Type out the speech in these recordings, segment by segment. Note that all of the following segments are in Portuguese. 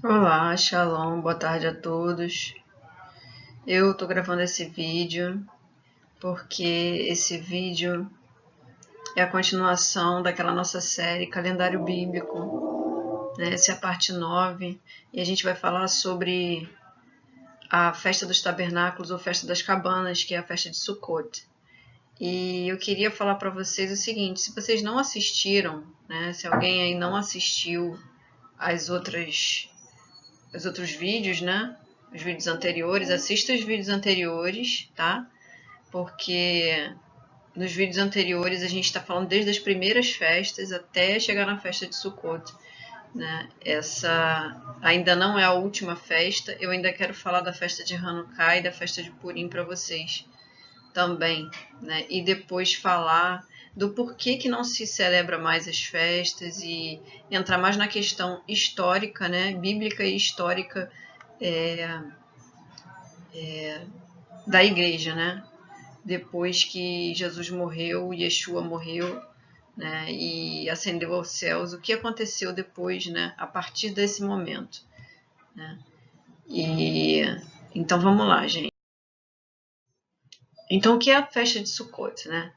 Olá, Shalom, boa tarde a todos. Eu tô gravando esse vídeo porque esse vídeo é a continuação daquela nossa série Calendário Bíblico, né? Essa é a parte 9 e a gente vai falar sobre a Festa dos Tabernáculos ou Festa das Cabanas, que é a festa de Sukkot. E eu queria falar para vocês o seguinte: se vocês não assistiram, né? Se alguém aí não assistiu os outros vídeos, né? Os vídeos anteriores, assista os vídeos anteriores, tá? Porque nos vídeos anteriores a gente está falando desde as primeiras festas até chegar na festa de Sukkot, né? Essa ainda não é a última festa, eu ainda quero falar da festa de Hanukkah e da festa de Purim para vocês também, né? E depois falar do porquê que não se celebra mais as festas e entrar mais na questão histórica, né? Bíblica e histórica da igreja, né? Depois que Jesus morreu, Yeshua morreu, né? E ascendeu aos céus, o que aconteceu depois, né? A partir desse momento, né? E então vamos lá, gente. Então o que é a festa de Sukkot, né?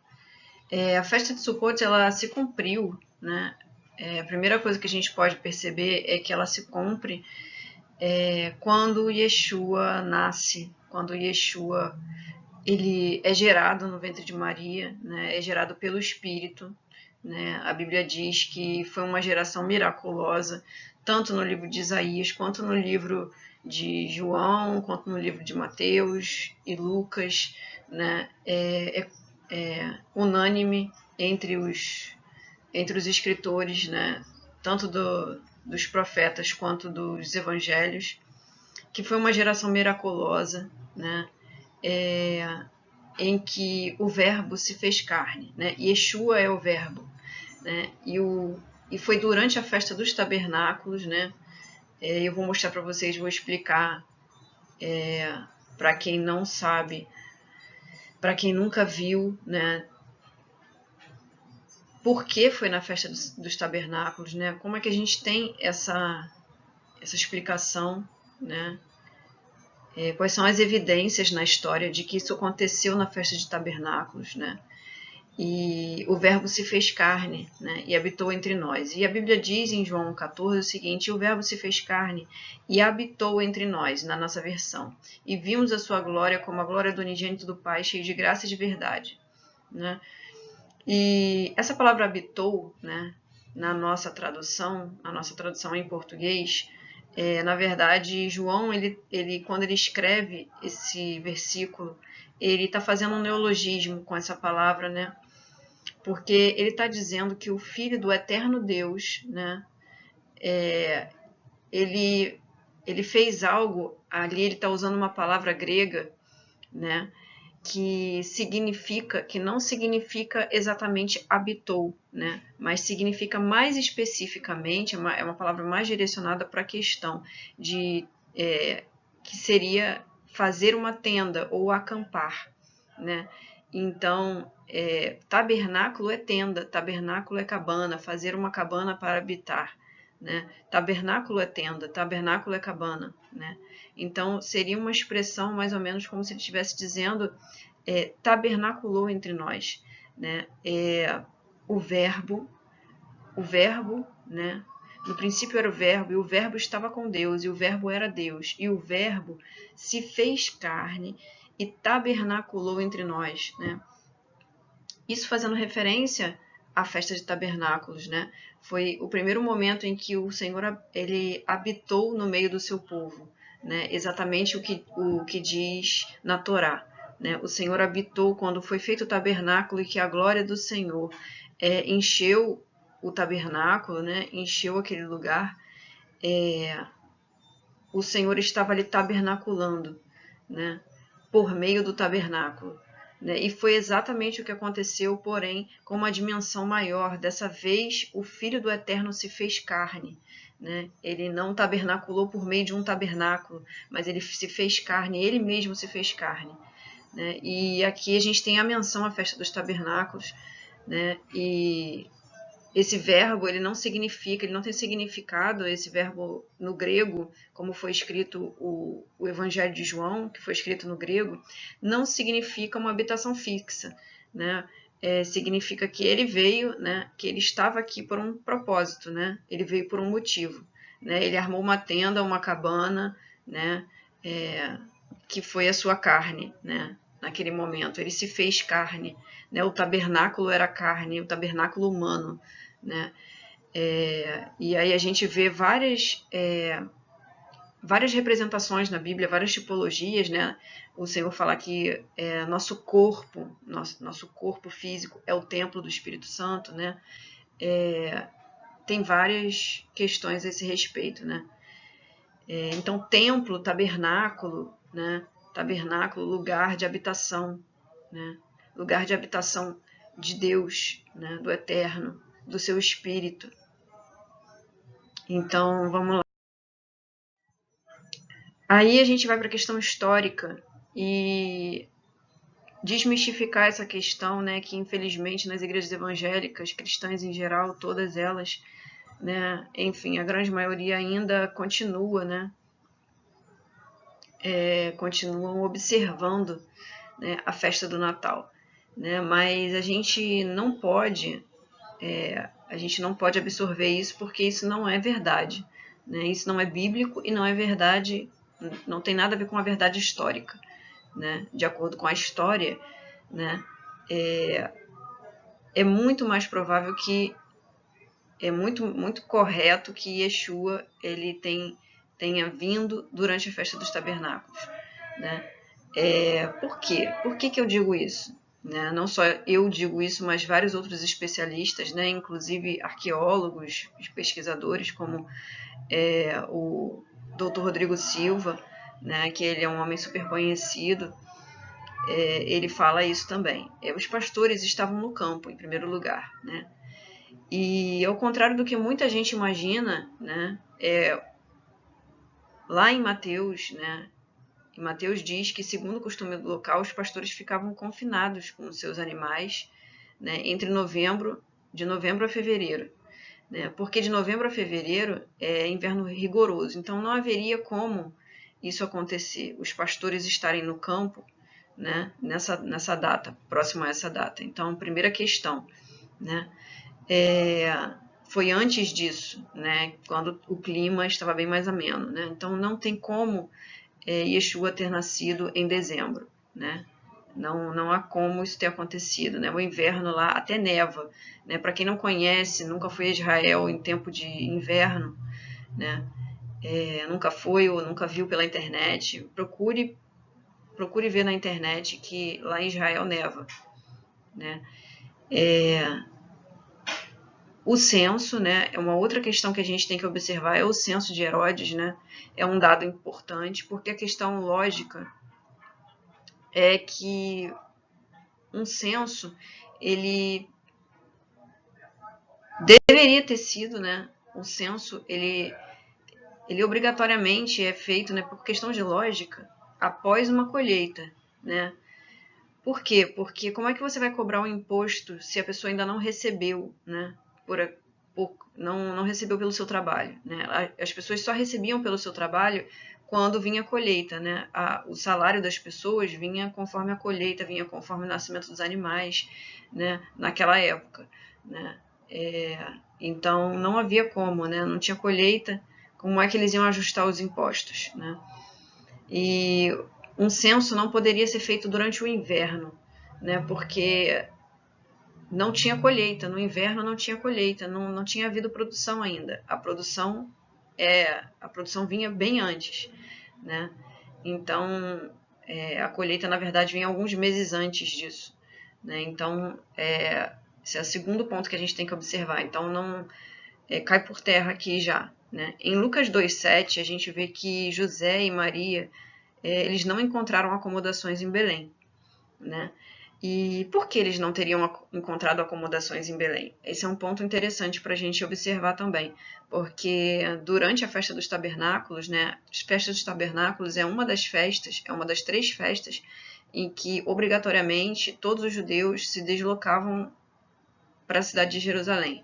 A festa de Sukkot ela se cumpriu, né? A primeira coisa que a gente pode perceber é que ela se cumpre quando Yeshua nasce, quando Yeshua ele é gerado no ventre de Maria, né? É gerado pelo Espírito, né? A Bíblia diz que foi uma geração miraculosa, tanto no livro de Isaías, quanto no livro de João, quanto no livro de Mateus e Lucas, né? É unânime entre os escritores, né? Tanto dos profetas quanto dos evangelhos, que foi uma geração miraculosa, né? Em que o verbo se fez carne, né? Yeshua é o verbo, né? E foi durante a festa dos tabernáculos, né? Eu vou mostrar para vocês, vou explicar para quem não sabe, para quem nunca viu, né? Por que foi na festa dos tabernáculos, né? Como é que a gente tem essa explicação, né? Quais são as evidências na história de que isso aconteceu na festa de tabernáculos, né? E o verbo se fez carne, né, e habitou entre nós. E a Bíblia diz em João 14 o seguinte: o verbo se fez carne e habitou entre nós, na nossa versão. E vimos a sua glória como a glória do unigênito do Pai, cheio de graça e de verdade. Né? E essa palavra habitou, né, na nossa tradução em português, na verdade, João, quando ele escreve esse versículo, ele está fazendo um neologismo com essa palavra, né? Porque ele está dizendo que o Filho do Eterno Deus, né, ele, ele fez algo, ali ele está usando uma palavra grega, né, que não significa exatamente habitou, né, mas significa mais especificamente, é uma palavra mais direcionada para a questão de que seria fazer uma tenda ou acampar, né? Então, tabernáculo é tenda, tabernáculo é cabana, fazer uma cabana para habitar, né? Tabernáculo é tenda, tabernáculo é cabana, né? Então, seria uma expressão mais ou menos como se ele estivesse dizendo tabernaculou entre nós, né? O verbo, né? No princípio era o verbo, e o verbo estava com Deus, e o verbo era Deus, e o verbo se fez carne e tabernaculou entre nós, né? Isso fazendo referência à festa de tabernáculos, né? Foi o primeiro momento em que o Senhor ele habitou no meio do seu povo, né? Exatamente o que diz na Torá, né? O Senhor habitou quando foi feito o tabernáculo e que a glória do Senhor encheu o tabernáculo, né? Encheu aquele lugar. O Senhor estava ali tabernaculando, né? Por meio do tabernáculo. Né? E foi exatamente o que aconteceu, porém, com uma dimensão maior. Dessa vez, o Filho do Eterno se fez carne. Né? Ele não tabernaculou por meio de um tabernáculo, mas ele se fez carne, ele mesmo se fez carne. Né? E aqui a gente tem a menção à festa dos tabernáculos, né? E esse verbo, ele não significa, ele não tem significado, esse verbo no grego, como foi escrito o Evangelho de João, que foi escrito no grego, não significa uma habitação fixa, né? Significa que ele veio, né? Que ele estava aqui por um propósito, né? Ele veio por um motivo, né? Ele armou uma tenda, uma cabana, né? Que foi a sua carne, né? Naquele momento, ele se fez carne, né? O tabernáculo era carne, o tabernáculo humano, né? E aí a gente vê várias representações na Bíblia, várias tipologias, né? O Senhor fala que nosso corpo físico é o templo do Espírito Santo, né? Tem várias questões a esse respeito, né? Então, templo, tabernáculo, né? Tabernáculo, lugar de habitação, né? Lugar de habitação de Deus, né? Do Eterno, do seu Espírito. Então, vamos lá. Aí a gente vai para a questão histórica e desmistificar essa questão, né? Que infelizmente nas igrejas evangélicas, cristãs em geral, todas elas, né? Enfim, a grande maioria ainda continua, né? Continuam observando, né, a festa do Natal, né? Mas a gente não pode absorver isso porque isso não é verdade, né? Isso não é bíblico e não é verdade, não tem nada a ver com a verdade histórica, né? De acordo com a história, né? É muito mais provável que é muito correto que Yeshua ele tenha vindo durante a festa dos tabernáculos, né? Por quê? Por que eu digo isso? Né? Não só eu digo isso, mas vários outros especialistas, né? Inclusive arqueólogos, pesquisadores, como o Dr. Rodrigo Silva, né? Que ele é um homem super conhecido, ele fala isso também. Os pastores estavam no campo, em primeiro lugar, né? E ao contrário do que muita gente imagina, né? Lá em Mateus, né? E Mateus diz que, segundo o costume do local, os pastores ficavam confinados com os seus animais, né, de novembro a fevereiro. Né, porque de novembro a fevereiro é inverno rigoroso, então não haveria como isso acontecer, os pastores estarem no campo, né, nessa data, próximo a essa data. Então, primeira questão, né, foi antes disso, né, quando o clima estava bem mais ameno. Né, então, não tem como Yeshua ter nascido em dezembro, né? Não há como isso ter acontecido, né? O inverno lá até neva, né? Para quem não conhece, nunca foi a Israel em tempo de inverno, né? Nunca foi ou nunca viu pela internet, procure ver na internet que lá em Israel neva, né? O censo, né? É uma outra questão que a gente tem que observar, é o censo de Herodes, né? É um dado importante, porque a questão lógica é que um censo, ele deveria ter sido, né? O censo, ele obrigatoriamente é feito, né, por questão de lógica, após uma colheita, né? Por quê? Porque como é que você vai cobrar um imposto se a pessoa ainda não recebeu, né? Não recebeu pelo seu trabalho, né? As pessoas só recebiam pelo seu trabalho quando vinha a colheita, né? O salário das pessoas vinha conforme a colheita, vinha conforme o nascimento dos animais, né? Naquela época, né? Então não havia como, né? Não tinha colheita, como é que eles iam ajustar os impostos, né? E um censo não poderia ser feito durante o inverno, né? Porque não tinha colheita, no inverno não tinha colheita, não tinha havido produção ainda. A produção vinha bem antes, né? Então a colheita na verdade vinha alguns meses antes disso, né? Então esse é o segundo ponto que a gente tem que observar. Então não cai por terra aqui já, né? Em Lucas 2,7 a gente vê que José e Maria eles não encontraram acomodações em Belém, né? E por que eles não teriam encontrado acomodações em Belém? Esse é um ponto interessante para a gente observar também, porque durante a festa dos tabernáculos, né, a festa dos tabernáculos é uma das 3 festas em que obrigatoriamente todos os judeus se deslocavam para a cidade de Jerusalém,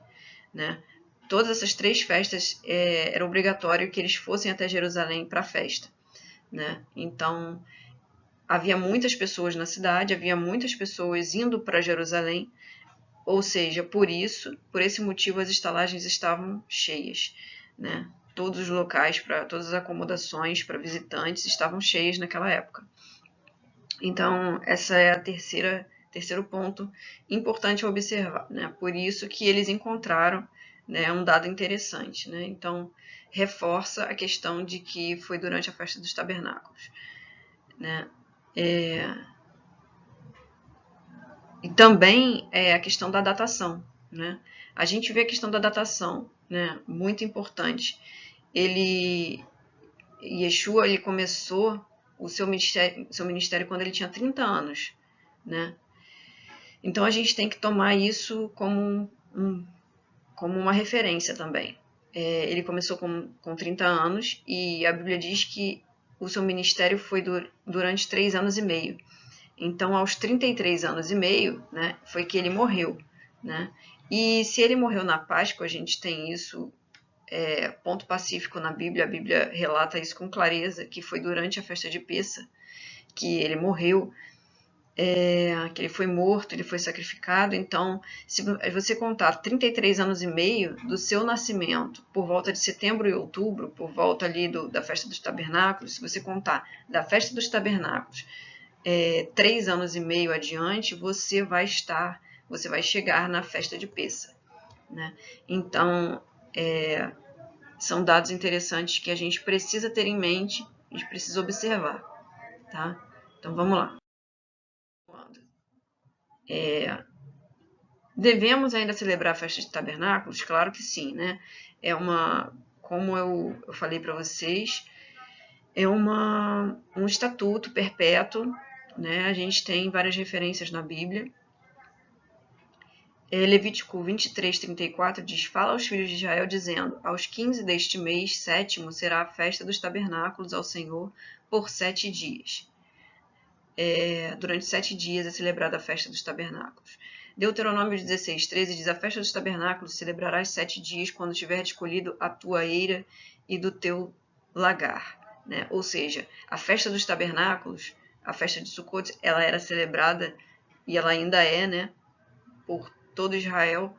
né? Todas essas 3 festas era obrigatório que eles fossem até Jerusalém para a festa, né? Então, havia muitas pessoas na cidade, havia muitas pessoas indo para Jerusalém, ou seja, por esse motivo, as estalagens estavam cheias, né? Todos os locais, todas as acomodações para visitantes estavam cheias naquela época. Então, essa é a terceiro ponto importante a observar, né? Por isso que eles encontraram, né, um dado interessante, né? Então, reforça a questão de que foi durante a festa dos tabernáculos, né? E também a questão da datação, né? A gente vê a questão da datação, né? Muito importante. Yeshua, ele começou o seu ministério quando ele tinha 30 anos, né? Então a gente tem que tomar isso como uma referência também. Ele começou com 30 anos e a Bíblia diz que o seu ministério foi durante 3 anos e meio. Então, aos 33 anos e meio, né, foi que ele morreu, né? E se ele morreu na Páscoa, a gente tem isso, ponto pacífico na Bíblia, a Bíblia relata isso com clareza, que foi durante a festa de Pessa que ele morreu, que ele foi morto, ele foi sacrificado. Então, se você contar 33 anos e meio do seu nascimento, por volta de setembro e outubro, por volta ali da festa dos tabernáculos, se você contar da festa dos tabernáculos 3 anos e meio adiante, você vai chegar na festa de Pessa, né? Então, são dados interessantes que a gente precisa ter em mente, a gente precisa observar, tá? Então, vamos lá. Devemos ainda celebrar a festa de tabernáculos? Claro que sim, né? Como eu falei para vocês, é um estatuto perpétuo, né? A gente tem várias referências na Bíblia. Levítico 23:34 diz: Fala aos filhos de Israel, dizendo: Aos 15 deste mês, 7º, será a festa dos tabernáculos ao Senhor por 7 dias. Durante 7 dias é celebrada a festa dos tabernáculos. Deuteronômio 16:13 diz: A festa dos tabernáculos celebrarás 7 dias quando tiver escolhido a tua eira e do teu lagar. Né? Ou seja, a festa dos tabernáculos, a festa de Sukkot, ela era celebrada, e ela ainda é, né, por todo Israel,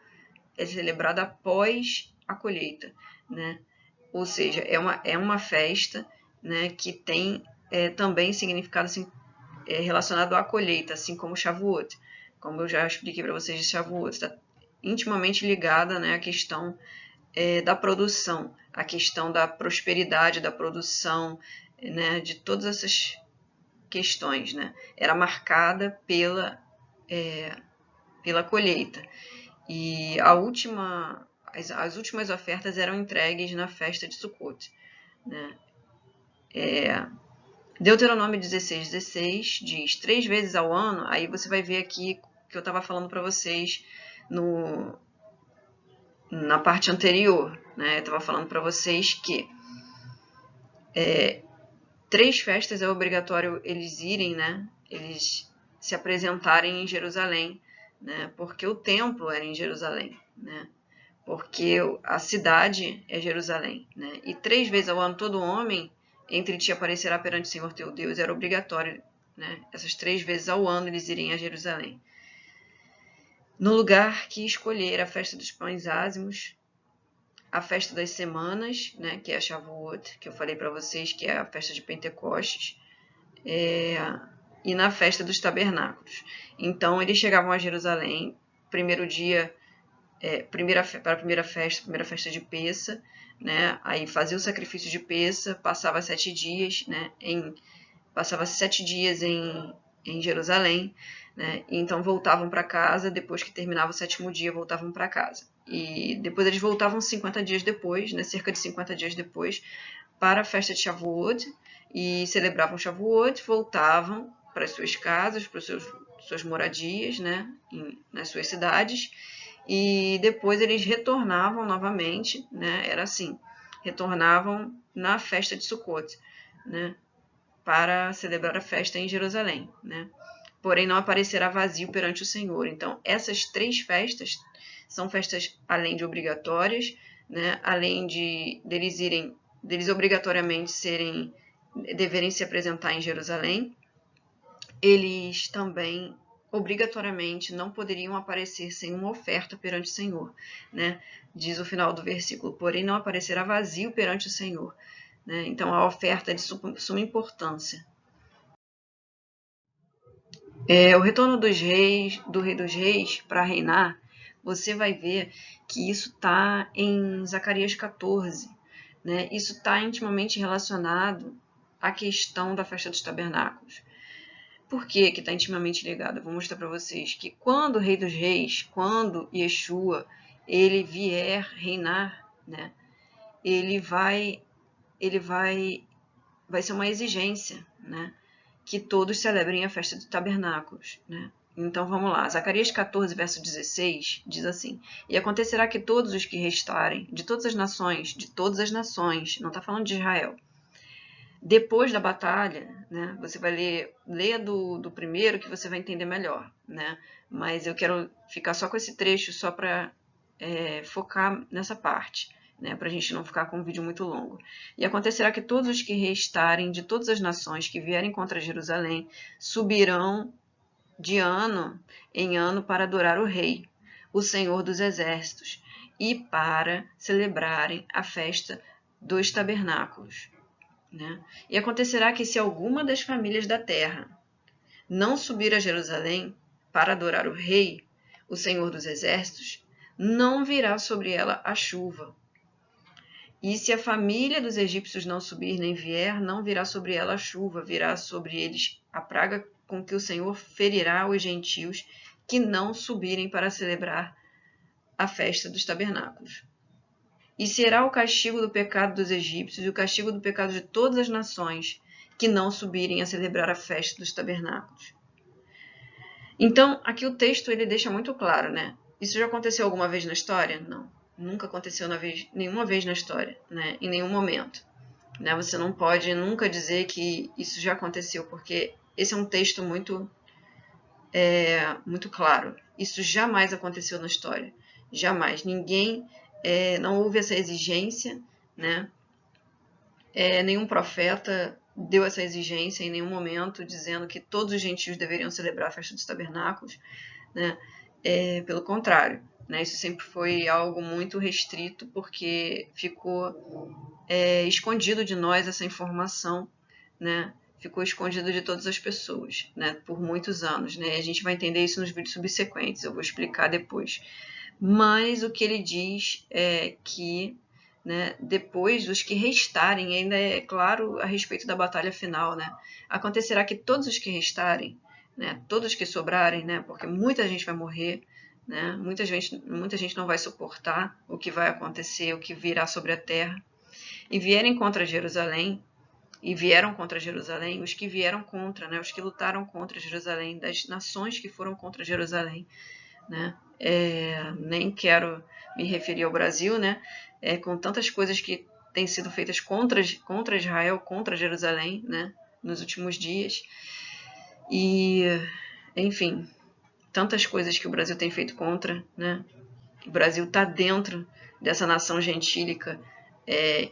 é celebrada após a colheita, né? Ou seja, é uma festa, né, que tem também significado assim, relacionado à colheita, assim como Shavuot. Como eu já expliquei para vocês, Shavuot está intimamente ligada, né, à questão da produção, à questão da prosperidade, da produção, né, de todas essas questões, né? Era marcada pela colheita. E as últimas ofertas eram entregues na festa de Sukkot, né? Deuteronômio 16:16 diz: 3 vezes ao ano. Aí você vai ver aqui que eu estava falando para vocês na parte anterior, né? Eu estava falando para vocês que 3 festas é obrigatório eles irem, né? Eles se apresentarem em Jerusalém, né? Porque o templo era em Jerusalém, né? Porque a cidade é Jerusalém, né? E 3 vezes ao ano todo homem entre ti aparecerá perante o Senhor teu Deus. Era obrigatório, né? Essas 3 vezes ao ano eles irem a Jerusalém. No lugar que escolher a festa dos pães ázimos, a festa das semanas, né? Que é a Shavuot, que eu falei para vocês, que é a festa de Pentecostes, e na festa dos tabernáculos. Então eles chegavam a Jerusalém, primeiro dia, para a primeira festa de Pessa, né? Aí fazia o sacrifício de Pessa, passava 7 dias, né? Passava 7 dias em Jerusalém, né? E então voltavam para casa, depois que terminava o 7º dia, voltavam para casa. E depois eles voltavam 50 dias depois, né? Cerca de 50 dias depois, para a festa de Shavuot, e celebravam Shavuot, voltavam para as suas casas, para suas moradias, né? Nas suas cidades, e depois eles retornavam novamente, né? Era assim, retornavam na festa de Sukkot, né? Para celebrar a festa em Jerusalém, né? Porém não aparecerá vazio perante o Senhor. Então essas 3 festas são festas além de obrigatórias, né? Além de deles obrigatoriamente deverem se apresentar em Jerusalém, eles também obrigatoriamente não poderiam aparecer sem uma oferta perante o Senhor, né? Diz o final do versículo, porém não aparecerá vazio perante o Senhor, né? Então a oferta é de suma importância. O retorno dos reis, do Rei dos Reis para reinar, você vai ver que isso está em Zacarias 14, né? Isso está intimamente relacionado à questão da festa dos tabernáculos. Por que está intimamente ligado? Eu vou mostrar para vocês que quando o Rei dos Reis, quando Yeshua, ele vier reinar, né? Vai ser uma exigência, né? Que todos celebrem a festa dos tabernáculos, né? Então vamos lá, Zacarias 14, verso 16, diz assim: E acontecerá que todos os que restarem, de todas as nações, não está falando de Israel, depois da batalha, né? Você vai ler do primeiro que você vai entender melhor, né? Mas eu quero ficar só com esse trecho só para focar nessa parte, né? Para a gente não ficar com um vídeo muito longo. E acontecerá que todos os que restarem de todas as nações que vierem contra Jerusalém subirão de ano em ano para adorar o Rei, o Senhor dos Exércitos, e para celebrarem a festa dos tabernáculos. Né? E acontecerá que se alguma das famílias da terra não subir a Jerusalém para adorar o Rei, o Senhor dos Exércitos, não virá sobre ela a chuva. E se a família dos egípcios não subir nem vier, não virá sobre ela a chuva, virá sobre eles a praga com que o Senhor ferirá os gentios que não subirem para celebrar a festa dos tabernáculos. E será o castigo do pecado dos egípcios e o castigo do pecado de todas as nações que não subirem a celebrar a festa dos tabernáculos. Então, aqui o texto ele deixa muito claro, né? Isso já aconteceu alguma vez na história? Não. Nunca aconteceu nenhuma vez na história, né? Em nenhum momento. Né? Você não pode nunca dizer que isso já aconteceu, porque esse é um texto muito claro. Isso jamais aconteceu na história. Jamais. Ninguém... não houve essa exigência, né? Nenhum profeta deu essa exigência em nenhum momento, dizendo que todos os gentios deveriam celebrar a festa dos tabernáculos, né? Pelo contrário, né? Isso sempre foi algo muito restrito, porque ficou escondido de nós essa informação, né? Ficou escondido de todas as pessoas, né? Por muitos anos, né? A gente vai entender isso nos vídeos subsequentes, eu vou explicar depois. Mas o que ele diz é que, né, depois dos que restarem, ainda é claro a respeito da batalha final, né? Acontecerá que todos os que restarem, né, todos que sobrarem, né, porque muita gente vai morrer, né, muita gente não vai suportar o que vai acontecer, o que virá sobre a terra, e vieram contra Jerusalém, os que vieram contra, né, os que lutaram contra Jerusalém, das nações que foram contra Jerusalém, né? Nem quero me referir ao Brasil, né? Com tantas coisas que têm sido feitas contra Israel, contra Jerusalém, né? Nos últimos dias. E, enfim, tantas coisas que o Brasil tem feito contra, né? O Brasil está dentro dessa nação gentílica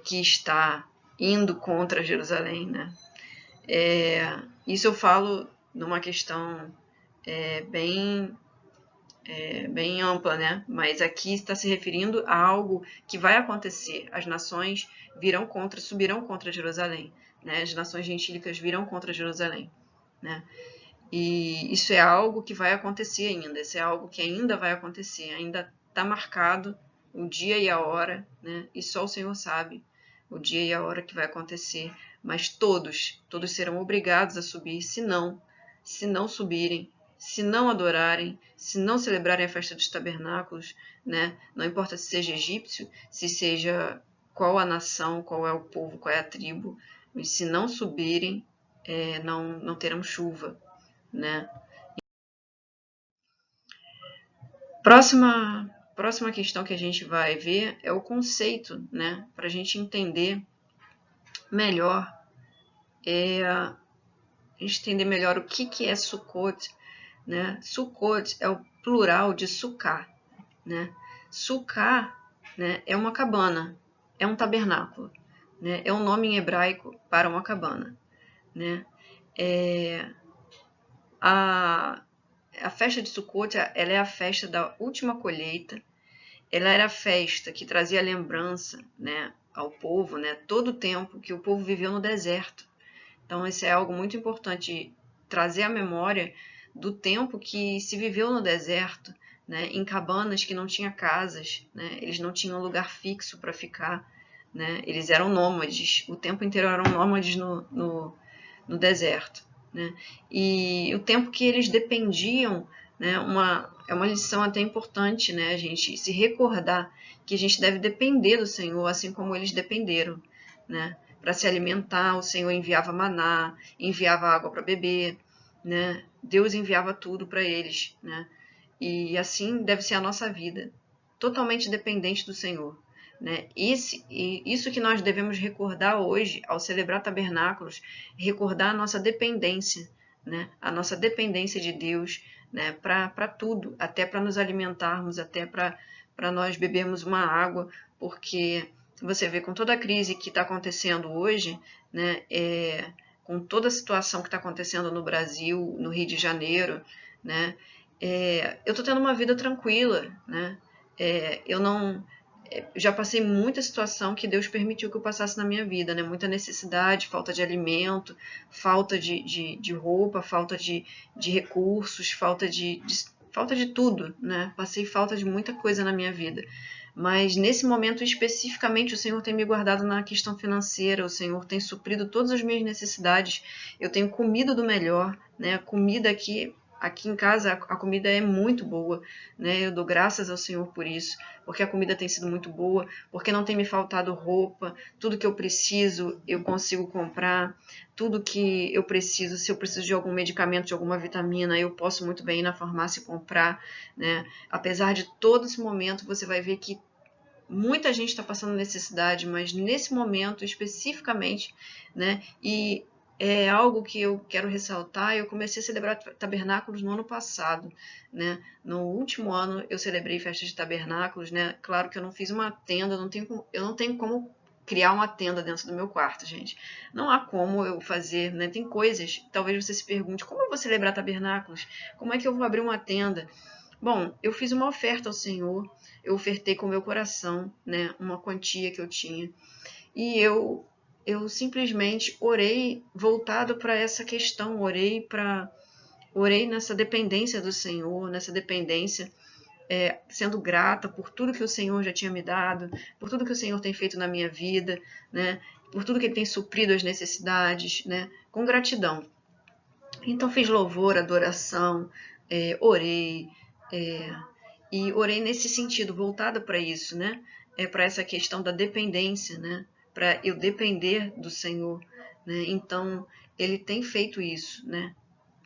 que está indo contra Jerusalém, né? Isso eu falo numa questão bem ampla, né? Mas aqui está se referindo a algo que vai acontecer. As nações subirão contra Jerusalém, né? As nações gentílicas virão contra Jerusalém, né? E isso é algo que vai acontecer ainda. Isso é algo que ainda vai acontecer. Ainda está marcado o dia e a hora, né? E só o Senhor sabe o dia e a hora que vai acontecer. Mas todos serão obrigados a subir, se não subirem, se não adorarem, se não celebrarem a festa dos tabernáculos, né? Não importa se seja egípcio, se seja qual a nação, qual é o povo, qual é a tribo, mas se não subirem, não terão chuva, né? Próxima questão que a gente vai ver é o conceito, né? Para a gente entender melhor, o que é Sukkot, né? Sukkot é o plural de Sukkah, né? Sukkah, né, é uma cabana, é um tabernáculo, né, é um nome em hebraico para uma cabana, né. A festa de Sukkot, ela é a festa da última colheita. Ela era a festa que trazia lembrança, né, ao povo, né, todo o tempo que o povo viveu no deserto. Então, isso é algo muito importante, trazer a memória do tempo que se viveu no deserto, né, em cabanas que não tinha casas, né, eles não tinham lugar fixo para ficar, né, eles eram nômades, o tempo inteiro eram nômades no deserto, né, e o tempo que eles dependiam, né, é uma lição até importante, né, a gente se recordar que a gente deve depender do Senhor, assim como eles dependeram, né, para se alimentar. O Senhor enviava maná, enviava água para beber, né, Deus enviava tudo para eles, né, e assim deve ser a nossa vida, totalmente dependente do Senhor, né? Isso que nós devemos recordar hoje, ao celebrar tabernáculos, recordar a nossa dependência, né? A nossa dependência de Deus, né? Para tudo, até para nos alimentarmos, até para nós bebermos uma água, porque você vê com toda a crise que está acontecendo hoje, né? Com toda a situação que está acontecendo no Brasil, no Rio de Janeiro, né? Eu estou tendo uma vida tranquila, né? Eu não já passei muita situação que Deus permitiu que eu passasse na minha vida, né? Muita necessidade, falta de alimento, falta de roupa, falta de recursos, falta de tudo, né? Passei falta de muita coisa na minha vida. Mas nesse momento especificamente o Senhor tem me guardado na questão financeira, o Senhor tem suprido todas as minhas necessidades, eu tenho comido do melhor, né? A comida aqui em casa, a comida é muito boa, né? Eu dou graças ao Senhor por isso, porque a comida tem sido muito boa, porque não tem me faltado roupa, tudo que eu preciso eu consigo comprar, tudo que eu preciso, se eu preciso de algum medicamento, de alguma vitamina, eu posso muito bem ir na farmácia e comprar, né? Apesar de todo esse momento, você vai ver que muita gente está passando necessidade, mas nesse momento especificamente, né? E é algo que eu quero ressaltar. Eu comecei a celebrar tabernáculos no ano passado, né? No último ano eu celebrei festa de tabernáculos, né? Claro que eu não fiz uma tenda, eu não tenho como criar uma tenda dentro do meu quarto, gente. Não há como eu fazer, né? Tem coisas, talvez você se pergunte, como eu vou celebrar tabernáculos? Como é que eu vou abrir uma tenda? Bom, eu fiz uma oferta ao Senhor, eu ofertei com o meu coração, né, uma quantia que eu tinha, e eu simplesmente orei voltado para essa questão, orei nessa dependência do Senhor, nessa dependência, sendo grata por tudo que o Senhor já tinha me dado, por tudo que o Senhor tem feito na minha vida, né, por tudo que Ele tem suprido as necessidades, né, com gratidão. Então fiz louvor, adoração, orei, e orei nesse sentido, voltada para isso, né? Para essa questão da dependência, né? Para eu depender do Senhor, né? Então, Ele tem feito isso, né?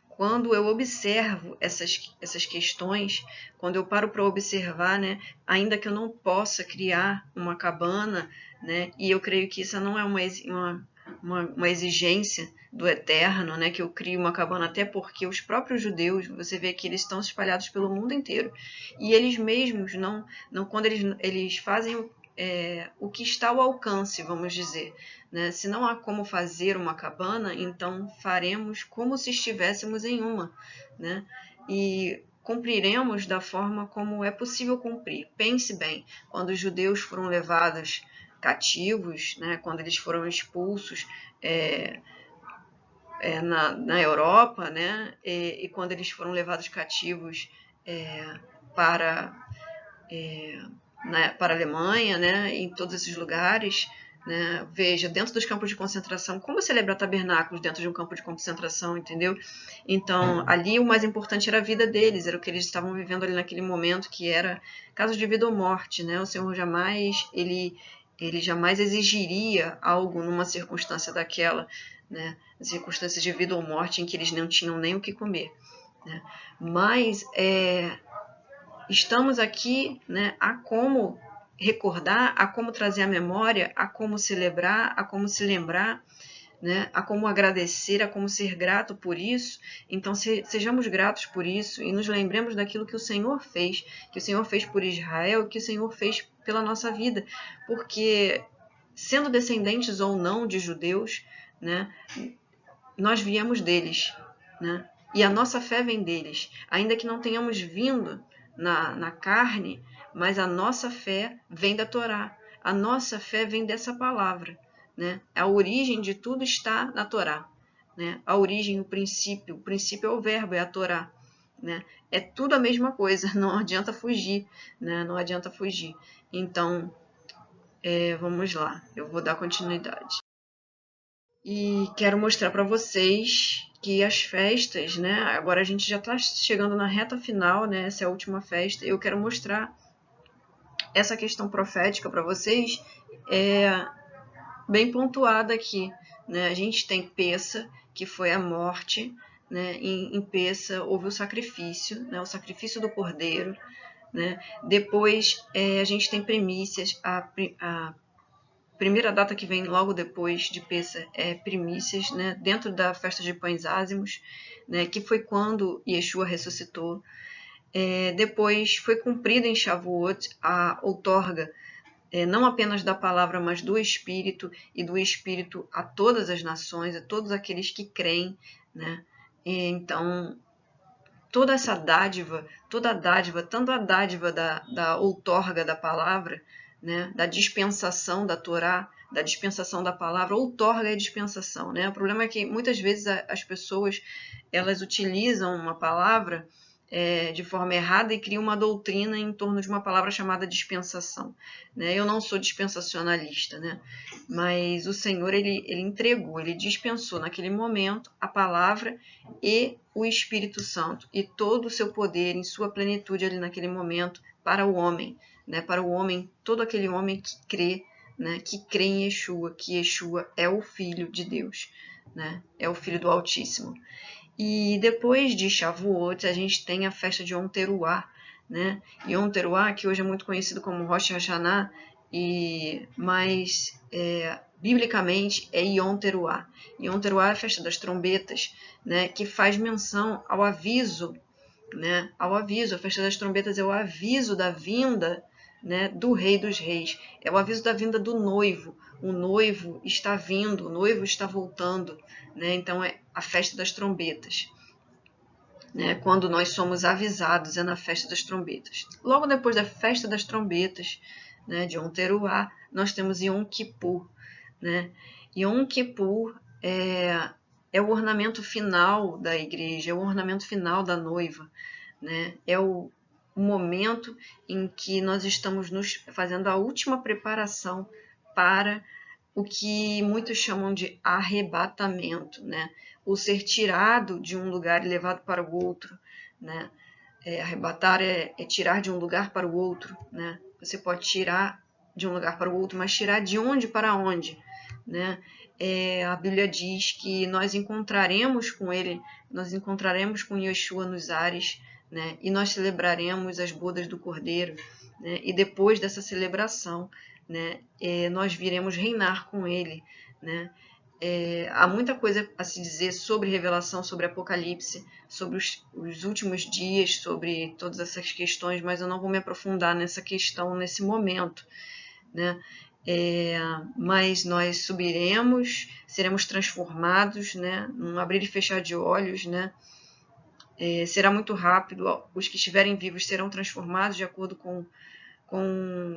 Quando eu observo essas questões, quando eu paro para observar, né? Ainda que eu não possa criar uma cabana, né? E eu creio que isso não é uma exigência do Eterno, né, que eu crie uma cabana, até porque os próprios judeus, você vê que eles estão espalhados pelo mundo inteiro, e eles mesmos quando eles fazem o que está ao alcance, vamos dizer, né? Se não há como fazer uma cabana, então faremos como se estivéssemos em uma, né? E cumpriremos da forma como é possível cumprir. Pense bem, quando os judeus foram levados cativos, né, quando eles foram expulsos na Europa, né, e quando eles foram levados cativos para a Alemanha, né, em todos esses lugares, né, veja, dentro dos campos de concentração, como celebrar tabernáculos dentro de um campo de concentração, entendeu? Então, ali o mais importante era a vida deles, era o que eles estavam vivendo ali naquele momento, que era caso de vida ou morte, né? O Senhor jamais, ele jamais exigiria algo numa circunstância daquela, né? Circunstâncias de vida ou morte em que eles não tinham nem o que comer, né? Mas estamos aqui, né, a como recordar, a como trazer a memória, a como celebrar, a como se lembrar, né? Há como agradecer, há como ser grato por isso. Então sejamos gratos por isso e nos lembremos daquilo que o Senhor fez por Israel, que o Senhor fez pela nossa vida, porque sendo descendentes ou não de judeus, né, nós viemos deles, né? E a nossa fé vem deles, ainda que não tenhamos vindo na carne, mas a nossa fé vem da Torá, a nossa fé vem dessa palavra, né? A origem de tudo está na Torá, né? A origem, o princípio é o verbo, é a Torá, né? É tudo a mesma coisa, não adianta fugir, né? Não adianta fugir. Então, vamos lá, eu vou dar continuidade. E quero mostrar para vocês que as festas, né? Agora a gente já está chegando na reta final, né? Essa é a última festa. Eu quero mostrar essa questão profética para vocês, bem pontuada aqui, né? A gente tem Pessa, que foi a morte, né? Em Pessa houve o sacrifício, né? O sacrifício do cordeiro, né? Depois a gente tem primícias, a primeira data que vem logo depois de Pessa é primícias, né, dentro da festa de pães ázimos, né, que foi quando Yeshua ressuscitou. Depois foi cumprida em Shavuot a outorga, não apenas da palavra, mas do Espírito, e do Espírito a todas as nações, a todos aqueles que creem, né? Então, toda essa dádiva, tanto a dádiva da outorga da palavra, né, da dispensação da Torá, da dispensação da palavra, outorga é dispensação, né? O problema é que muitas vezes as pessoas elas utilizam uma palavra de forma errada e criam uma doutrina em torno de uma palavra chamada dispensação, né? Eu não sou dispensacionalista, né? Mas o Senhor ele entregou, ele dispensou naquele momento a palavra e o Espírito Santo e todo o seu poder em sua plenitude ali naquele momento para o homem, né? Para o homem, todo aquele homem que crê, né? Que crê em Yeshua, que Yeshua é o Filho de Deus, né? É o Filho do Altíssimo. E depois de Shavuot, a gente tem a festa de Yom Teruah, né? Yom Teruah, que hoje é muito conhecido como Rosh Hashanah, mas biblicamente é Yom Teruah. Yom Teruah é a festa das trombetas, né? Que faz menção ao aviso, né? Ao aviso. A festa das trombetas é o aviso da vinda, né, do Rei dos Reis. É o aviso da vinda do noivo. O noivo está vindo, o noivo está voltando, né? Então é a festa das trombetas, né? Quando nós somos avisados é na festa das trombetas. Logo depois da festa das trombetas, né, de Yom Teruah, nós temos Yom Kippur, né? Yom Kippur é o ornamento final da igreja, é o ornamento final da noiva, né? É o momento em que nós estamos nos fazendo a última preparação para o que muitos chamam de arrebatamento, né? O ser tirado de um lugar e levado para o outro, né? Arrebatar é tirar de um lugar para o outro, né? Você pode tirar de um lugar para o outro, mas tirar de onde para onde, né? A Bíblia diz que nós encontraremos com ele, nós encontraremos com Yeshua nos ares, né? E nós celebraremos as bodas do Cordeiro, né? E depois dessa celebração, né, nós viremos reinar com ele, né? Há muita coisa a se dizer sobre revelação, sobre Apocalipse, sobre os últimos dias, sobre todas essas questões, mas eu não vou me aprofundar nessa questão nesse momento, né? Mas nós subiremos, seremos transformados, né? Num abrir e fechar de olhos, né? Será muito rápido, os que estiverem vivos serão transformados, de acordo com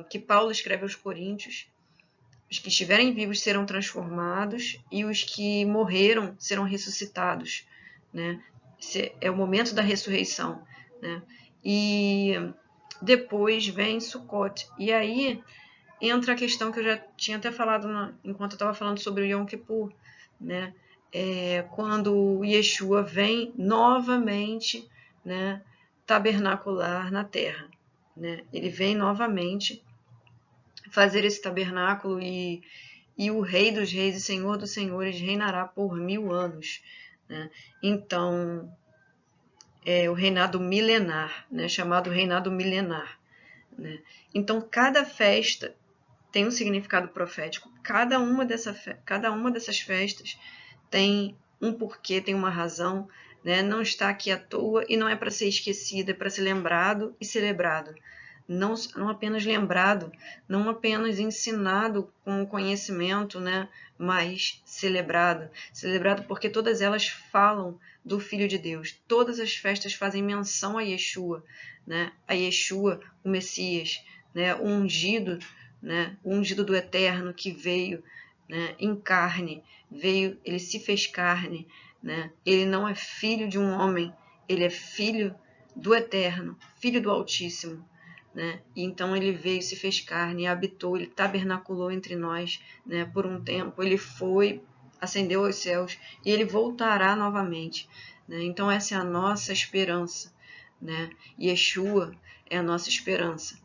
que Paulo escreve aos Coríntios. Os que estiverem vivos serão transformados e os que morreram serão ressuscitados, né? Esse é o momento da ressurreição, né? E depois vem Sukkot. E aí entra a questão que eu já tinha até falado enquanto eu estava falando sobre o Yom Kippur, né? Quando Yeshua vem novamente, né, tabernacular na terra, né? Ele vem novamente fazer esse tabernáculo e o Rei dos Reis e Senhor dos Senhores reinará por 1000 anos, né? Então, o reinado milenar, né? Chamado reinado milenar, né? Então, cada festa tem um significado profético. Cada uma dessas festas tem um porquê, tem uma razão, né? Não está aqui à toa e não é para ser esquecida, é para ser lembrado e celebrado. Não apenas lembrado, não apenas ensinado com conhecimento, né? Mas celebrado. Celebrado porque todas elas falam do Filho de Deus. Todas as festas fazem menção a Yeshua, né? A Yeshua, o Messias, né? O ungido, né? O ungido do Eterno que veio, né? Em carne, ele se fez carne, né? Ele não é filho de um homem, ele é filho do Eterno, filho do Altíssimo, né? E então ele veio, se fez carne, habitou, ele tabernaculou entre nós, né? Por um tempo, ele ascendeu aos céus e ele voltará novamente, né? Então essa é a nossa esperança, né? Yeshua é a nossa esperança,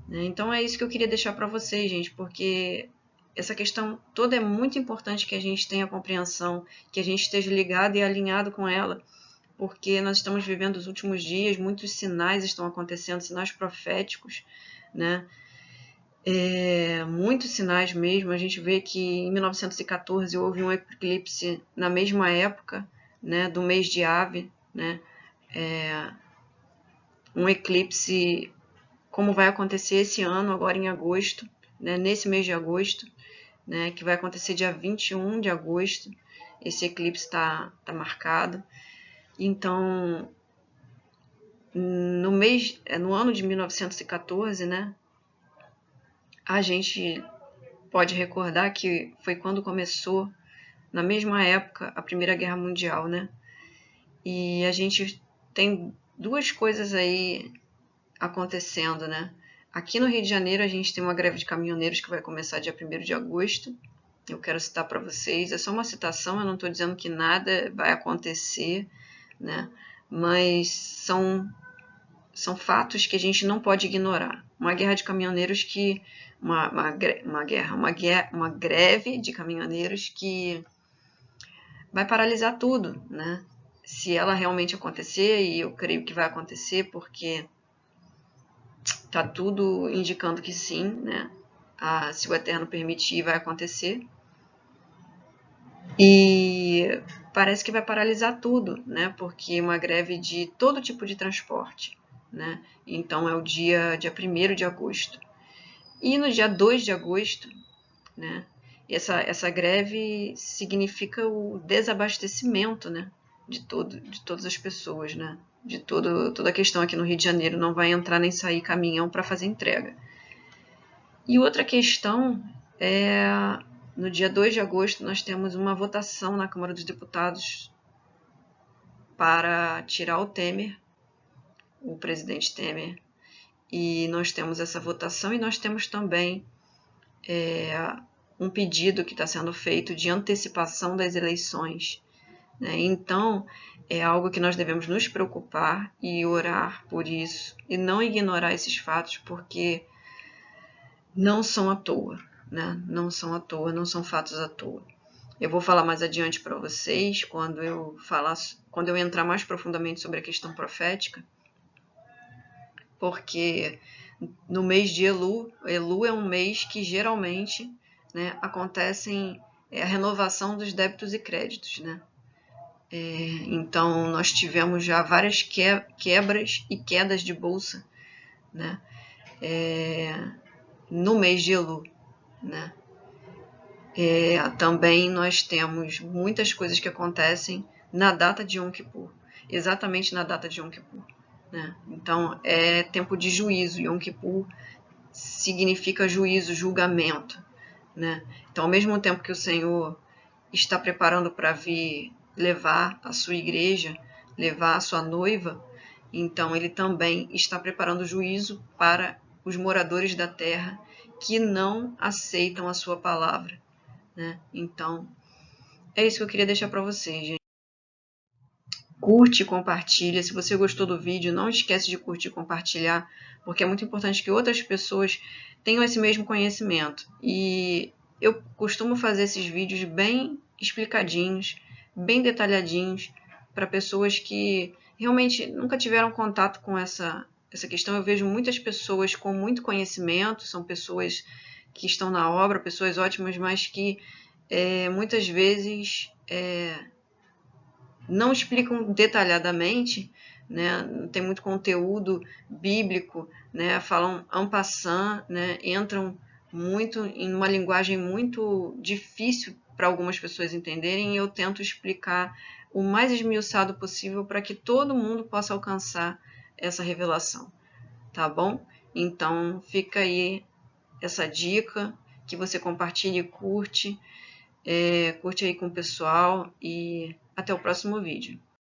né? Então é isso que eu queria deixar para vocês, gente, porque essa questão toda é muito importante que a gente tenha compreensão, que a gente esteja ligado e alinhado com ela, porque nós estamos vivendo os últimos dias, muitos sinais estão acontecendo, sinais proféticos, né? Muitos sinais mesmo. A gente vê que em 1914 houve um eclipse na mesma época, né, do mês de Ave, né? Um eclipse como vai acontecer esse ano, agora em agosto, né, nesse mês de agosto, né, que vai acontecer dia 21 de agosto. Esse eclipse está marcado. Então, no ano de 1914, né, a gente pode recordar que foi quando começou, na mesma época, a Primeira Guerra Mundial, né? E a gente tem duas coisas aí acontecendo, né? Aqui no Rio de Janeiro a gente tem uma greve de caminhoneiros que vai começar dia 1º de agosto. Eu quero citar para vocês, é só uma citação, eu não estou dizendo que nada vai acontecer, né? Mas são fatos que a gente não pode ignorar. Uma guerra de caminhoneiros que... Uma greve de caminhoneiros que vai paralisar tudo, né? Se ela realmente acontecer, e eu creio que vai acontecer, porque está tudo indicando que sim, né? Se o Eterno permitir, vai acontecer. E parece que vai paralisar tudo, né? Porque uma greve de todo tipo de transporte, né? Então é o dia 1º de agosto. E no dia 2 de agosto, né? Essa greve significa o desabastecimento, né? De todas as pessoas, né? De toda a questão aqui no Rio de Janeiro, não vai entrar nem sair caminhão para fazer entrega. E outra questão é, no dia 2 de agosto, nós temos uma votação na Câmara dos Deputados para tirar o Temer, o presidente Temer. E nós temos essa votação e nós temos também um pedido que está sendo feito de antecipação das eleições, né? Então, é algo que nós devemos nos preocupar e orar por isso, e não ignorar esses fatos, porque não são à toa, né? Não são à toa, não são fatos à toa. Eu vou falar mais adiante para vocês, quando eu entrar mais profundamente sobre a questão profética, porque no mês de Elu é um mês que geralmente, né, acontecem a renovação dos débitos e créditos, né? Então, nós tivemos já várias quebras e quedas de bolsa, né? No mês de Elu, né? Também nós temos muitas coisas que acontecem na data de Yom Kippur, exatamente na data de Yom Kippur, né? Então, é tempo de juízo. Yom Kippur significa juízo, julgamento, né? Então, ao mesmo tempo que o Senhor está preparando para vir levar a sua igreja, levar a sua noiva, então ele também está preparando juízo para os moradores da terra que não aceitam a sua palavra, né? Então, é isso que eu queria deixar para vocês, gente. Curte e compartilha. Se você gostou do vídeo, não esquece de curtir e compartilhar, porque é muito importante que outras pessoas tenham esse mesmo conhecimento. E eu costumo fazer esses vídeos bem explicadinhos, bem detalhadinhos, para pessoas que realmente nunca tiveram contato com essa questão. Eu vejo muitas pessoas com muito conhecimento, são pessoas que estão na obra, pessoas ótimas, mas que muitas vezes não explicam detalhadamente, né? Tem muito conteúdo bíblico, né? Falam en passant, né? Entram muito em uma linguagem muito difícil para algumas pessoas entenderem, e eu tento explicar o mais esmiuçado possível para que todo mundo possa alcançar essa revelação, tá bom? Então fica aí essa dica, que você compartilhe e curte aí com o pessoal, e até o próximo vídeo.